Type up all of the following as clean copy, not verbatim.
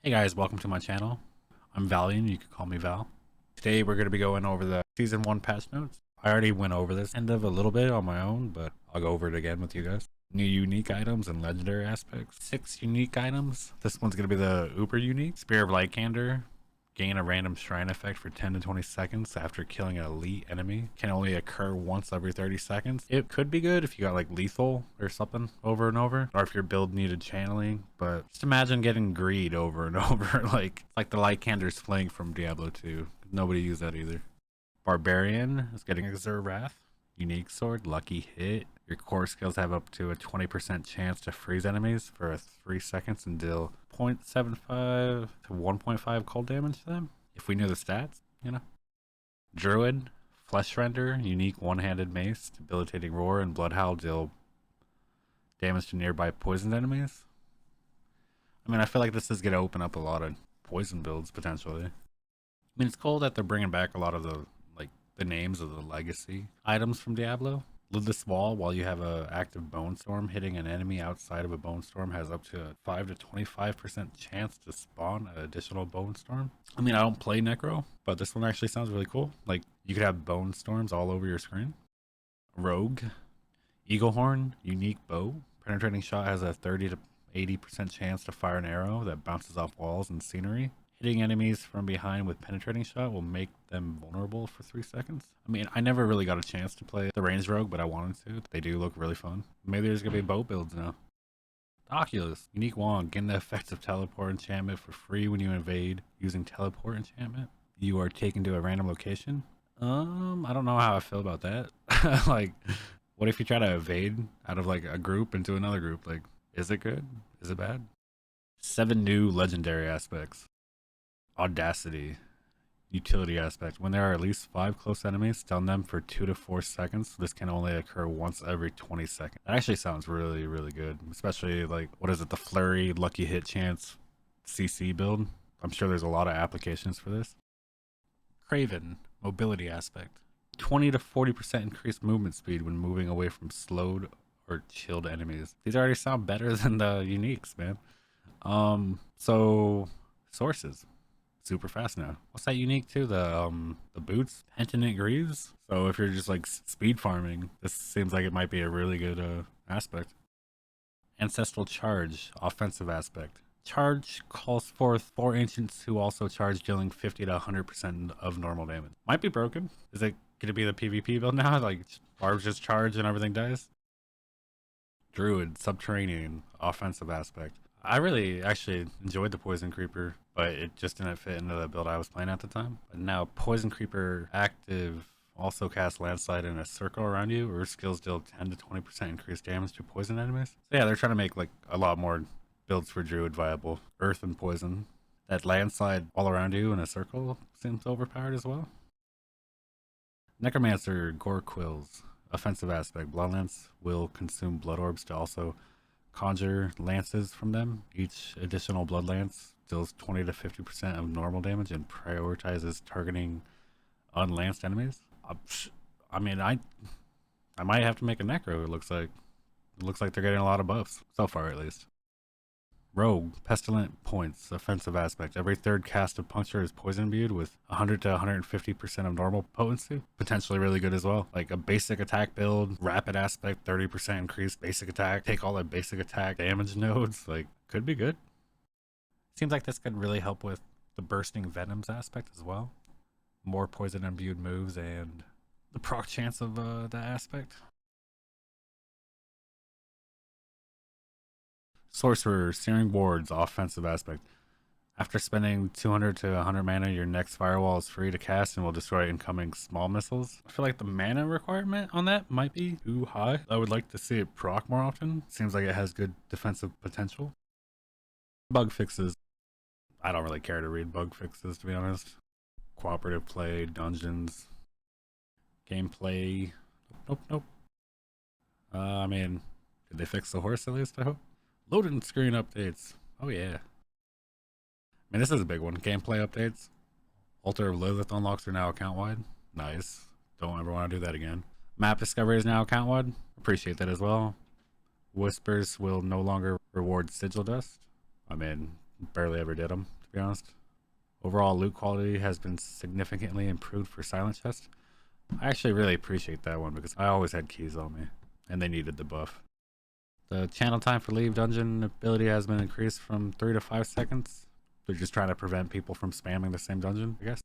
Hey guys, welcome to my channel. I'm Valian, you could call me Val. Today we're going to be going over the Season 1 patch notes. I already went over this kind of a little bit on my own, but I'll go over it again with you guys. New unique items and legendary aspects. 6 unique items. This one's going to be the Uber unique. Spear of Lycander. Gain a random shrine effect for 10 to 20 seconds after killing an elite enemy. Can only occur once every 30 seconds. It could be good if you got like lethal or something over and over, or if your build needed channeling, but just imagine getting greed over and over. like the Lycander's flank from Diablo 2. Nobody used that either. Barbarian is getting Exert Wrath. Unique sword, lucky hit. Your core skills have up to a 20% chance to freeze enemies for 3 seconds and deal 0.75 to 1.5 cold damage to them. If we knew the stats, you know. Druid, Flesh Render, unique one-handed mace, debilitating roar, and Blood Howl deal damage to nearby poisoned enemies. I mean, I feel like this is going to open up a lot of poison builds potentially. I mean, it's cool that they're bringing back a lot of the names of the legacy items from Diablo. Lidless Wall, while you have a active Bone Storm, hitting an enemy outside of a Bone Storm has up to a 5 to 25% chance to spawn an additional Bone Storm. I mean, I don't play Necro, but this one actually sounds really cool. Like, you could have Bone Storms all over your screen. Rogue, Eaglehorn, unique bow. Penetrating shot has a 30 to 80% chance to fire an arrow that bounces off walls and scenery. Hitting enemies from behind with penetrating shot will make them vulnerable for 3 seconds. I mean, I never really got a chance to play the ranged rogue, but I wanted to. They do look really fun. Maybe there's gonna be bow builds now. Oculus, unique wand, gain the effects of teleport enchantment for free when you invade using teleport enchantment. You are taken to a random location. I don't know how I feel about that. Like, what if you try to evade out of like a group into another group? Like, is it good? Is it bad? 7 new legendary aspects. Audacity, utility aspect. When there are at least 5 close enemies, stun them for 2 to 4 seconds. This can only occur once every 20 seconds. That actually sounds really, really good. Especially like, what is it? The flurry, lucky hit chance CC build. I'm sure there's a lot of applications for this. Craven, mobility aspect. 20 to 40% increased movement speed when moving away from slowed or chilled enemies. These already sound better than the uniques, man. So sources. Super fast now. What's that unique to? The boots, Pentant Greaves. So if you're just like speed farming, this seems like it might be a really good aspect. Ancestral Charge, offensive aspect. Charge calls forth 4 ancients who also charge, dealing 50 to 100% of normal damage. Might be broken. Is it gonna be the PvP build now? Like barbs just charge and everything dies? Druid, Subterranean, offensive aspect. I really actually enjoyed the Poison Creeper, but it just didn't fit into the build I was playing at the time. But now Poison Creeper active also casts Landslide in a circle around you, or skills deal 10 to 20% increased damage to poison enemies. So yeah, they're trying to make like a lot more builds for Druid viable. Earth and Poison. That Landslide all around you in a circle seems overpowered as well. Necromancer, Gore Quills. Offensive aspect. Bloodlance will consume blood orbs to also conjure lances from them. Each additional blood lance deals 20 to 50% of normal damage and prioritizes targeting unlanced enemies. I mean, I might have to make a necro. It looks like they're getting a lot of buffs so far, at least. Rogue, Pestilent points, offensive aspect. Every 3rd cast of puncture is poison imbued with 100 to 150% of normal potency. Potentially really good as well. Like a basic attack build, rapid aspect, 30% increased basic attack. Take all the basic attack damage nodes. Like, could be good. Seems like this could really help with the bursting venoms aspect as well. More poison imbued moves and the proc chance of that aspect. Sorcerer, Searing Wards, offensive aspect. After spending 200 to 100 mana, your next firewall is free to cast and will destroy incoming small missiles. I feel like the mana requirement on that might be too high. I would like to see it proc more often. Seems like it has good defensive potential. Bug fixes. I don't really care to read bug fixes, to be honest. Cooperative play, dungeons, gameplay. Nope. I mean, did they fix the horse at least, I hope? Loading screen updates. Oh yeah. I mean, this is a big one. Gameplay updates. Altar of Lilith unlocks are now account-wide. Nice. Don't ever want to do that again. Map discovery is now account-wide. Appreciate that as well. Whispers will no longer reward sigil dust. I mean, barely ever did them, to be honest. Overall loot quality has been significantly improved for silent chests. I actually really appreciate that one because I always had keys on me and they needed the buff. The channel time for leave dungeon ability has been increased from 3 to 5 seconds. They're just trying to prevent people from spamming the same dungeon, I guess.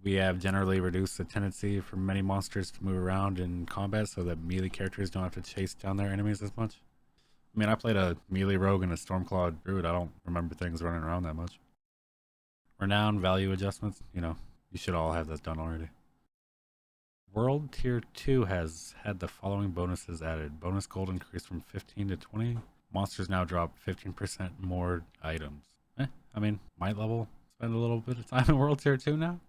We have generally reduced the tendency for many monsters to move around in combat so that melee characters don't have to chase down their enemies as much. I mean, I played a melee rogue and a Stormclaw Druid. I don't remember things running around that much. Renown value adjustments, you should all have that done already. World Tier 2 has had the following bonuses added. Bonus gold increased from 15 to 20. Monsters now drop 15% more items. I mean, might level spend a little bit of time in World Tier 2 now.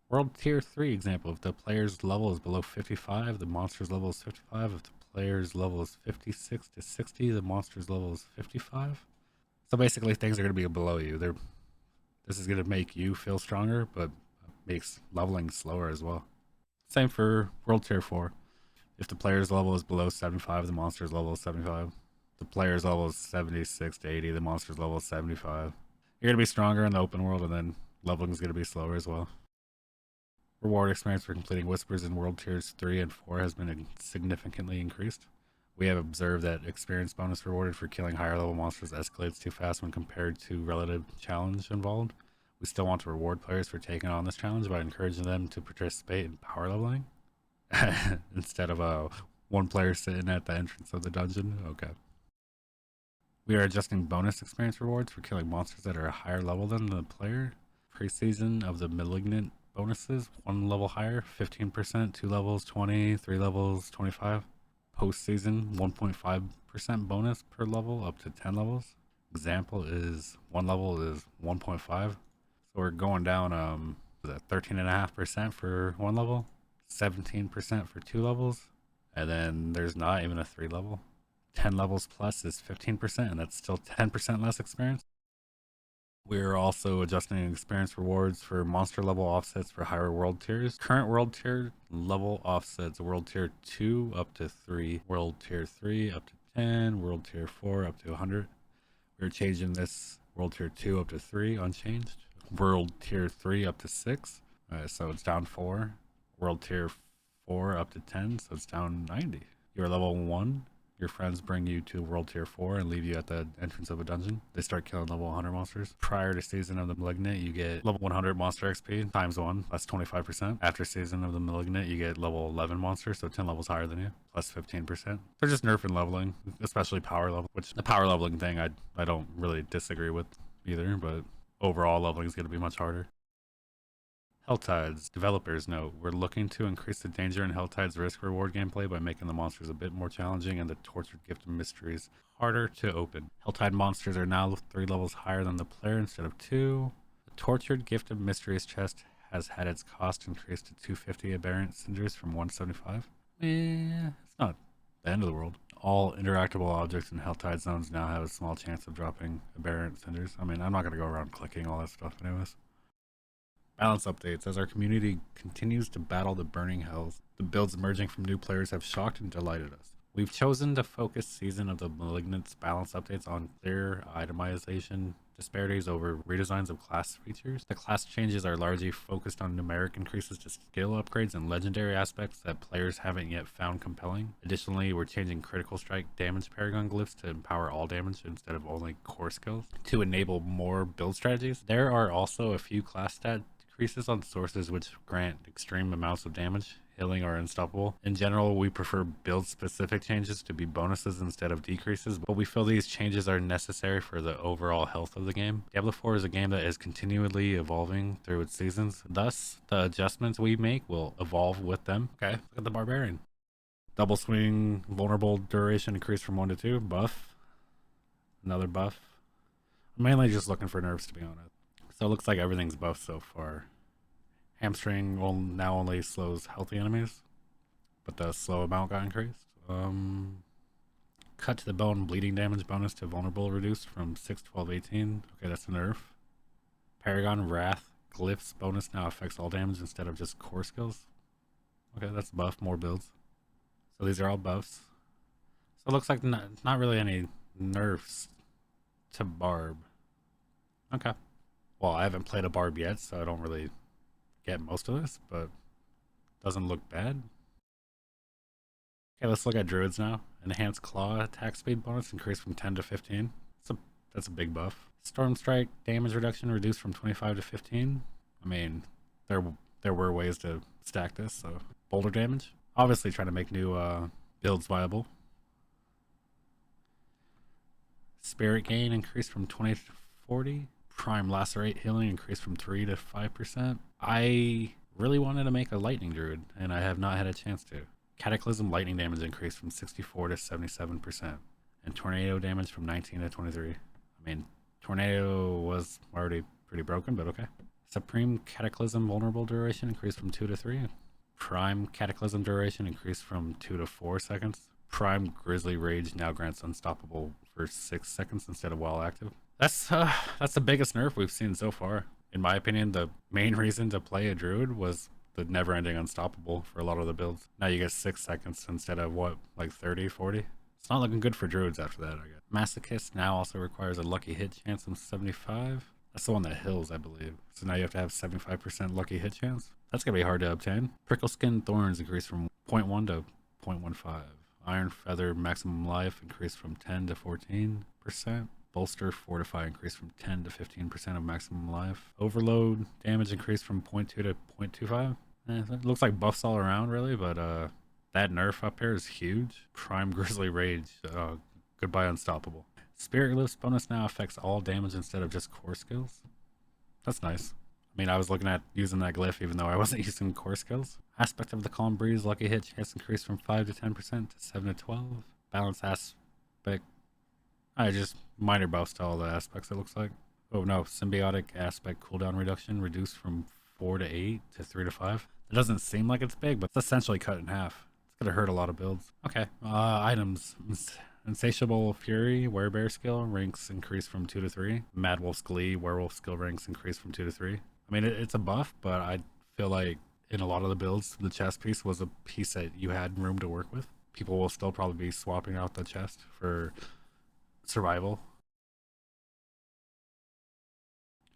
World Tier 3 example. If the player's level is below 55, the monster's level is 55. If the player's level is 56 to 60, the monster's level is 55. So basically things are going to be below you. This is going to make you feel stronger, but makes leveling slower as well. Same for World Tier 4. If the player's level is below 75, the monster's level is 75. The player's level is 76 to 80, the monster's level is 75. You're going to be stronger in the open world, and then leveling is going to be slower as well. Reward experience for completing Whispers in World Tiers 3 and 4 has been significantly increased. We have observed that experience bonus rewarded for killing higher level monsters escalates too fast when compared to relative challenge involved. We still want to reward players for taking on this challenge by encouraging them to participate in power leveling instead of one player sitting at the entrance of the dungeon. Okay. We are adjusting bonus experience rewards for killing monsters that are a higher level than the player. Pre-season of the Malignant bonuses, 1 level higher, 15%, 2 levels, 20, 3 levels, 25. Post-season, 1.5% bonus per level up to 10 levels. Example is 1 level is 1.5. So we're going down 13.5% for 1 level, 17% for 2 levels, and then there's not even a 3 level. 10 levels plus is 15%, and that's still 10% less experience. We're also adjusting experience rewards for monster level offsets for higher world tiers. Current world tier level offsets: World Tier 2 up to 3, World Tier 3 up to 10, World Tier 4 up to 100. We're changing this World Tier 2 up to 3 unchanged. World Tier 3 up to 6, so it's down 4. World Tier 4 up to 10, so it's down 90. You're level 1. Your friends bring you to World Tier 4 and leave you at the entrance of a dungeon. They start killing level 100 monsters. Prior to Season of the Malignant, you get level 100 monster XP times 1, that's 25%. After Season of the Malignant, you get level 11 monsters, so 10 levels higher than you, plus 15%. They're just nerfing leveling, especially power level, which the power leveling thing I don't really disagree with either, but overall leveling is going to be much harder. Helltides. Developers note, we're looking to increase the danger in Helltides risk reward gameplay by making the monsters a bit more challenging and the tortured gift of mysteries harder to open. Helltide monsters are now 3 levels higher than the player instead of 2. The tortured gift of mysteries chest has had its cost increased to 250 aberrant cinders from 175. It's not the end of the world. All interactable objects in Helltide zones now have a small chance of dropping aberrant cinders. I mean, I'm not going to go around clicking all that stuff anyways. Balance updates. As our community continues to battle the burning hells, the builds emerging from new players have shocked and delighted us. We've chosen to focus Season of the Malignant's balance updates on clear itemization disparities over redesigns of class features. The class changes are largely focused on numeric increases to skill upgrades and legendary aspects that players haven't yet found compelling. Additionally, we're changing critical strike damage paragon glyphs to empower all damage instead of only core skills to enable more build strategies. There are also a few class stat decreases on sources which grant extreme amounts of damage. Healing or unstoppable. In general, we prefer build-specific changes to be bonuses instead of decreases, but we feel these changes are necessary for the overall health of the game. Diablo 4 is a game that is continually evolving through its seasons. Thus, the adjustments we make will evolve with them. Okay, look at the Barbarian. Double swing, vulnerable duration increased from 1 to 2. Buff. Another buff. I'm mainly just looking for nerfs, to be honest. So it looks like everything's buffed so far. Hamstring will now only slows healthy enemies, but the slow amount got increased. Cut to the bone bleeding damage bonus to vulnerable reduced from 6, 12, 18. Okay, that's a nerf. Paragon Wrath glyphs bonus now affects all damage instead of just core skills. Okay, that's a buff, more builds. So these are all buffs. So it looks like not really any nerfs to Barb. Okay. Well, I haven't played a Barb yet, so I don't really get most of this, but doesn't look bad. Okay, let's look at Druids now. Enhanced Claw attack speed bonus increased from 10 to 15. That's a big buff. Storm Strike damage reduction reduced from 25 to 15. I mean, there were ways to stack this, so boulder damage. Obviously trying to make new builds viable. Spirit gain increased from 20 to 40. Prime lacerate healing increased from 3 to 5%. I really wanted to make a lightning druid, and I have not had a chance to. Cataclysm lightning damage increased from 64 to 77%, and tornado damage from 19 to 23. I mean, tornado was already pretty broken, but okay. Supreme Cataclysm vulnerable duration increased from 2 to 3. Prime Cataclysm duration increased from 2 to 4 seconds. Prime Grizzly Rage now grants unstoppable for 6 seconds instead of while active. That's the biggest nerf we've seen so far. In my opinion, the main reason to play a druid was the never-ending unstoppable for a lot of the builds. Now you get 6 seconds instead of what, like 30, 40? It's not looking good for druids after that, I guess. Masochist now also requires a lucky hit chance of 75. That's the one that heals, I believe. So now you have to have 75% lucky hit chance. That's gonna be hard to obtain. Prickle Skin Thorns increased from 0.1 to 0.15. Iron Feather maximum life increased from 10 to 14%. Bolster Fortify increased from 10 to 15% of maximum life. Overload damage increased from 0.2 to 0.25. It looks like buffs all around, really, but that nerf up here is huge. Prime Grizzly Rage, goodbye Unstoppable. Spirit Glyphs bonus now affects all damage instead of just core skills. That's nice. I mean, I was looking at using that glyph even though I wasn't using core skills. Aspect of the Calm Breeze lucky hit chance increased from 5 to 10% to 7 to 12. Balance aspect. Just minor buffs to all the aspects, it looks like. Oh no, symbiotic aspect cooldown reduction reduced from 4 to 8 to 3 to 5. It doesn't seem like it's big, but it's essentially cut in half. It's gonna hurt a lot of builds. Okay, items. Insatiable Fury, Werebear skill ranks increased from 2 to 3. Mad Wolf's Glee, Werewolf skill ranks increased from 2 to 3. I mean, it's a buff, but I feel like in a lot of the builds, the chest piece was a piece that you had room to work with. People will still probably be swapping out the chest for survival.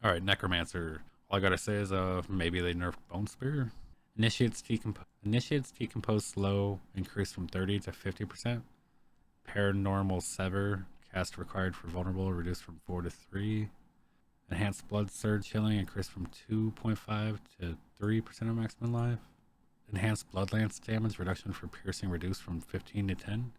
Alright, Necromancer. All I gotta say is maybe they nerfed Bone Spear. Initiates Decompose slow increased from 30 to 50%. Paranormal Sever cast required for vulnerable reduced from 4 to 3. Enhanced Blood Surge healing increased from 2.5 to 3% of maximum life. Enhanced Blood Lance damage reduction for piercing reduced from 15 to 10.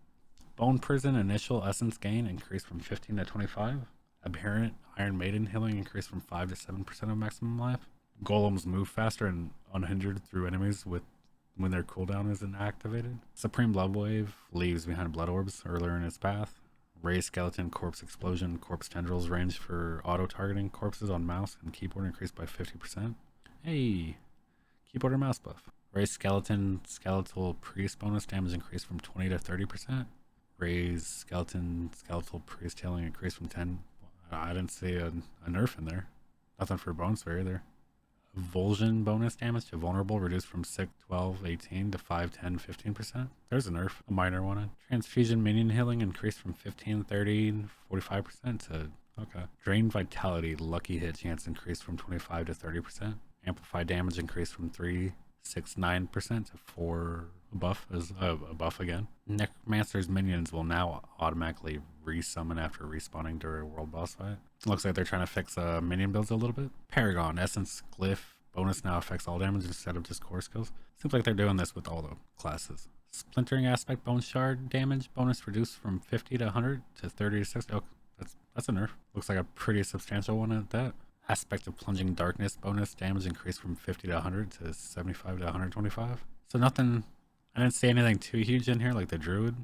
Bone Prison initial essence gain increased from 15 to 25. Aberrant Iron Maiden healing increased from 5 to 7% of maximum life. Golems move faster and unhindered through enemies when their cooldown isn't activated. Supreme Blood Wave leaves behind blood orbs earlier in its path. Raised Skeleton Corpse Explosion Corpse Tendrils range for auto-targeting corpses on mouse and keyboard increased by 50%. Hey, keyboard and mouse buff. Raised Skeleton Skeletal Priest bonus damage increased from 20 to 30%. Raised Skeletal Priest healing increased from 10. I didn't see a nerf in there. Nothing for Bone Spear either. Vulsion bonus damage to vulnerable reduced from 6, 12, 18 to 5, 10, 15%. There's a nerf, a minor one. Transfusion minion healing increased from 15, 30, 45% to, okay. Drain Vitality lucky hit chance increased from 25 to 30%. Amplify damage increased from 3, 6, 9% to 4. A buff is a buff again. Necromancer's minions will now automatically resummon after respawning during a world boss fight. Looks like they're trying to fix minion builds a little bit. Paragon Essence Glyph bonus now affects all damage instead of just core skills. Seems like they're doing this with all the classes. Splintering Aspect Bone Shard damage bonus reduced from 50 to 100 to 30 to 60. Oh, that's a nerf. Looks like a pretty substantial one at that. Aspect of Plunging Darkness bonus damage increased from 50 to 100 to 75 to 125. So nothing. I didn't see anything too huge in here like the Druid.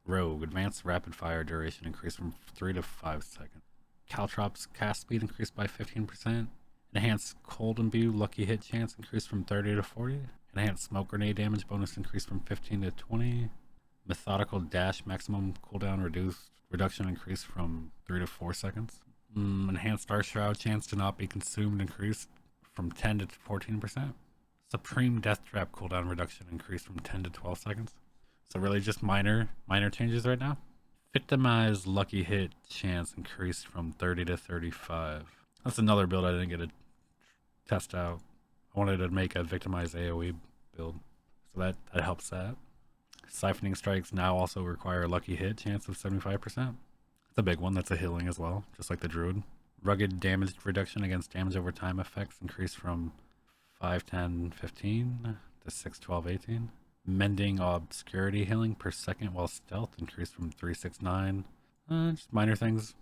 Rogue Advanced Rapid Fire duration increased from 3 to 5 seconds. Caltrops cast speed increased by 15%. Enhanced Cold Imbue lucky hit chance increased from 30 to 40. Enhanced Smoke Grenade damage bonus increased from 15 to 20. Methodical Dash maximum cooldown reduction increased from 3 to 4 seconds. Enhanced Dark Shroud chance to not be consumed increased from 10 to 14%. Supreme Death Trap cooldown reduction increased from 10 to 12 seconds. So really just minor changes right now. Victimized lucky hit chance increased from 30 to 35. That's another build I didn't get to test out. I wanted to make a victimized AoE build, so that helps that. Siphoning strikes now also require a lucky hit chance of 75%. That's a big one. That's a healing as well, just like the Druid. Rugged damage reduction against damage over time effects increased from 5, 10, 15 to 6, 12, 18. Mending obscurity healing per second while stealth increased from 3, 6, 9. Just minor things.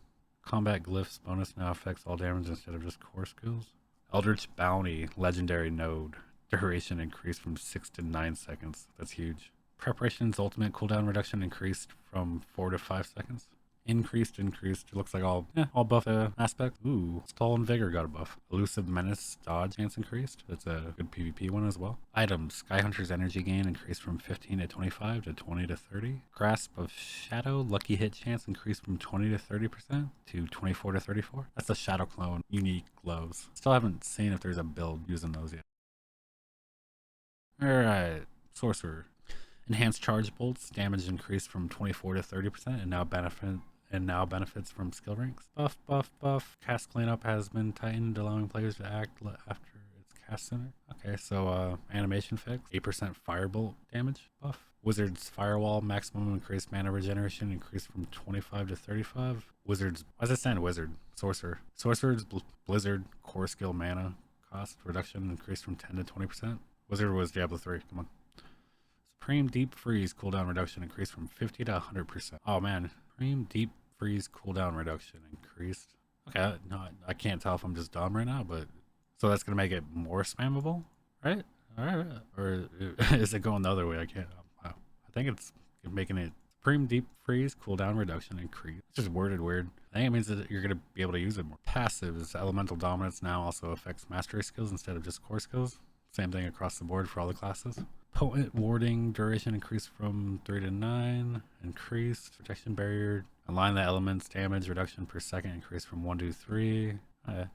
Combat glyphs bonus now affects all damage instead of just core skills. Eldritch Bounty legendary node duration increased from 6 to 9 seconds. That's huge. Preparation's ultimate cooldown reduction increased from 4 to 5 seconds. Increased. It looks like all buff aspect. Ooh, Stall and Vigor got a buff. Elusive Menace dodge chance increased. That's a good PvP one as well. Items. Skyhunter's energy gain increased from 15 to 25 to 20 to 30. Grasp of Shadow lucky hit chance increased from 20 to 30% to 24 to 34. That's the Shadow Clone unique gloves. Still haven't seen if there's a build using those yet. Alright, Sorcerer. Enhanced charge bolts damage increased from 24 to 30% and now benefits from skill ranks. Buff. Cast cleanup has been tightened, allowing players to act after its cast center. Okay, so animation fix. 8% firebolt damage buff. Wizard's firewall maximum increased mana regeneration increased from 25 to 35. Wizard's, why does it stand wizard? Sorcerer. Sorcerer's blizzard core skill mana cost reduction increased from 10 to 20%. Wizard was Diablo 3. Come on. Supreme Deep Freeze cooldown reduction increased from 50 to 100%. Oh man, Supreme Deep Freeze cooldown reduction increased. Okay, no, I can't tell if I'm just dumb right now, but so that's gonna make it more spammable, right? All right, or is it going the other way? I can't. I think it's making it Supreme Deep Freeze cooldown reduction increase. It's just worded weird. I think it means that you're gonna be able to use it more. Passives. Elemental Dominance now also affects mastery skills instead of just core skills. Same thing across the board for all the classes. Potent warding duration increased from 3 to 9. Increased protection barrier. Align the elements damage reduction per second increased from 1 to 3.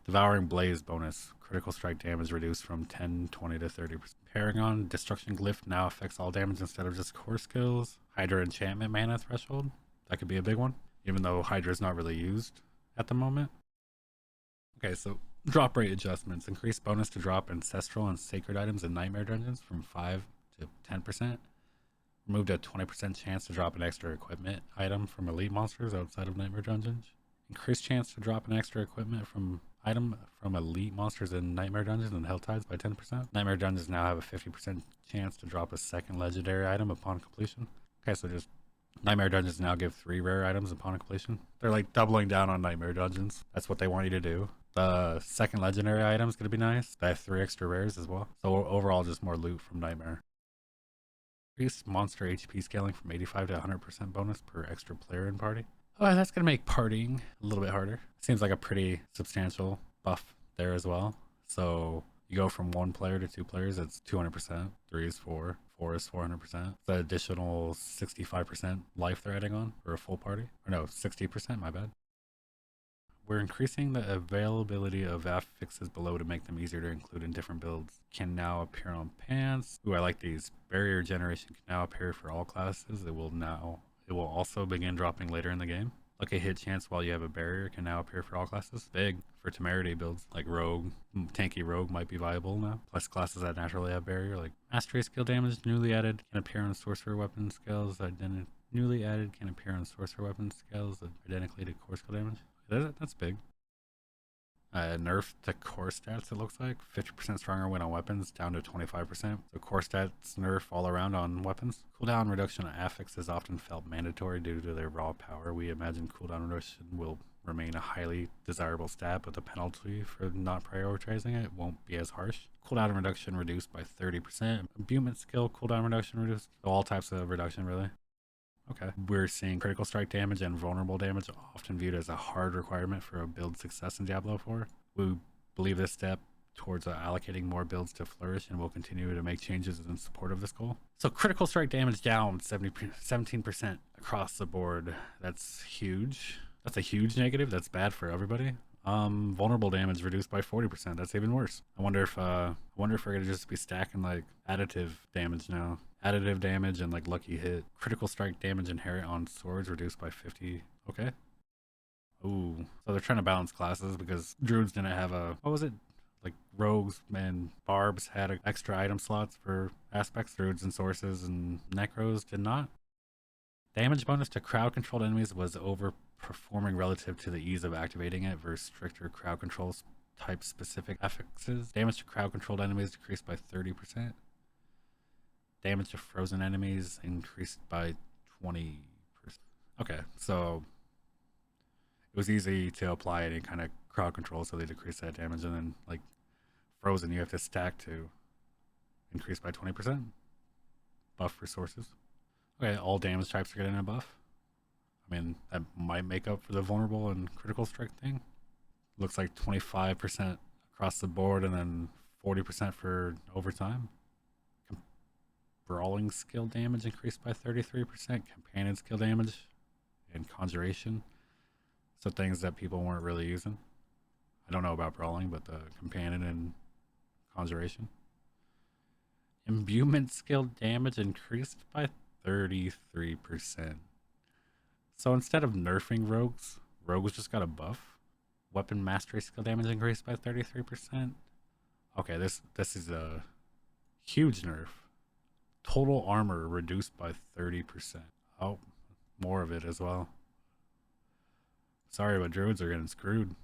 Devouring blaze bonus. Critical strike damage reduced from 10, 20 to 30%. Paragon destruction glyph now affects all damage instead of just core skills. Hydra enchantment mana threshold. That could be a big one, even though Hydra is not really used at the moment. Okay, so drop rate adjustments. Increased bonus to drop ancestral and sacred items in nightmare dungeons from 5 to 10%. Removed a 20% chance to drop an extra equipment item from elite monsters outside of nightmare dungeons. Increased chance to drop an extra equipment item from elite monsters in nightmare dungeons and Helltides by 10%. Nightmare dungeons now have a 50% chance to drop a second legendary item upon completion. Okay, so just nightmare dungeons now give 3 rare items upon completion. They're like doubling down on nightmare dungeons. That's what they want you to do. The second legendary item is going to be nice. They have 3 extra rares as well. So overall, just more loot from nightmare. Increased monster HP scaling from 85 to 100% bonus per extra player in party. Oh, that's going to make partying a little bit harder. Seems like a pretty substantial buff there as well. So you go from 1 player to 2 players, it's 200%. 3 is 4. 4 is 400%. The additional 65% life they're adding on for a full party. Or no, 60%, my bad. We're increasing the availability of affixes below to make them easier to include in different builds. Can now appear on pants. Ooh, I like these. Barrier generation can now appear for all classes. It will also begin dropping later in the game. Lucky hit chance while you have a barrier can now appear for all classes. Big for temerity builds like rogue. Tanky rogue might be viable now. Plus classes that naturally have barrier like mastery skill damage newly added can appear on sorcerer weapon skills. Newly added can appear on sorcerer weapon skills identically to core skill damage. That's big. Nerf to core stats, it looks like. 50% stronger when on weapons, down to 25%. So core stats nerf all around on weapons. Cooldown reduction on affix is often felt mandatory due to their raw power. We imagine cooldown reduction will remain a highly desirable stat, but the penalty for not prioritizing it won't be as harsh. Cooldown reduction reduced by 30%. Imbuement skill cooldown reduction reduced. So all types of reduction, really. Okay. We're seeing critical strike damage and vulnerable damage often viewed as a hard requirement for a build success in Diablo 4. We believe this step towards allocating more builds to flourish and will continue to make changes in support of this goal. So critical strike damage down 17% across the board. That's huge. That's a huge negative. That's bad for everybody. Vulnerable damage reduced by 40%. That's even worse. I wonder if we're gonna just be stacking like additive damage now. Additive damage and like lucky hit. Critical strike damage inherent on swords reduced by 50. Okay. Ooh. So they're trying to balance classes because druids didn't have a, what was it? Like rogues and barbs had extra item slots for aspects. Druids and sources and necros did not. Damage bonus to crowd controlled enemies was overperforming relative to the ease of activating it versus stricter crowd controls type specific affixes. Damage to crowd controlled enemies decreased by 30%. Damage to frozen enemies increased by 20%. Okay, so it was easy to apply any kind of crowd control, so they decreased that damage, and then like frozen, you have to stack to increase by 20%. Buff resources. Okay, all damage types are getting a buff. I mean, that might make up for the vulnerable and critical strike thing. Looks like 25% across the board and then 40% for overtime. Brawling skill damage increased by 33%. Companion skill damage and conjuration. So things that people weren't really using. I don't know about brawling, but the companion and conjuration. Imbuement skill damage increased by 33%. So instead of nerfing rogues, rogues just got a buff. Weapon mastery skill damage increased by 33%. Okay, this is a huge nerf. Total armor reduced by 30%. Oh, more of it as well. Sorry, but druids are getting screwed.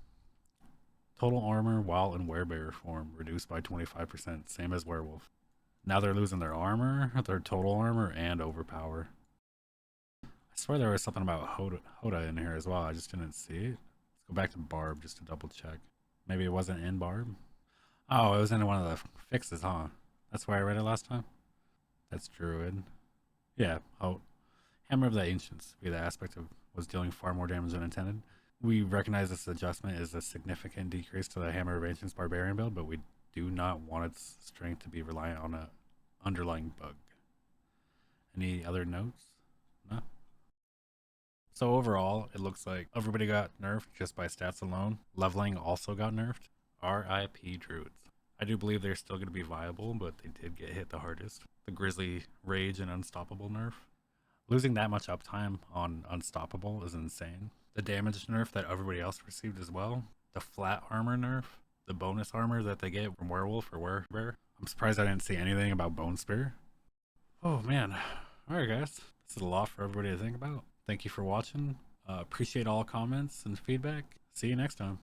Total armor while in werebearer form reduced by 25%, same as werewolf. Now they're losing their armor, their total armor, and overpower. I swear there was something about HOTA in here as well. I just didn't see it. Let's go back to Barb just to double check. Maybe it wasn't in Barb? Oh, it was in one of the fixes, huh? That's where I read it last time? That's Druid. Yeah, oh. Hammer of the Ancients, be the aspect of was dealing far more damage than intended. We recognize this adjustment is a significant decrease to the Hammer of Ancients Barbarian build, but we do not want its strength to be reliant on an underlying bug. Any other notes? No? So overall, it looks like everybody got nerfed just by stats alone. Lvling also got nerfed. RIP Druids. I do believe they're still going to be viable, but they did get hit the hardest. The Grizzly Rage and Unstoppable nerf. Losing that much uptime on Unstoppable is insane. The damage nerf that everybody else received as well. The flat armor nerf. The bonus armor that they get from Werewolf or Werebear. I'm surprised I didn't see anything about Bone Spear. Oh man. Alright guys. This is a lot for everybody to think about. Thank you for watching. Appreciate all comments and feedback. See you next time.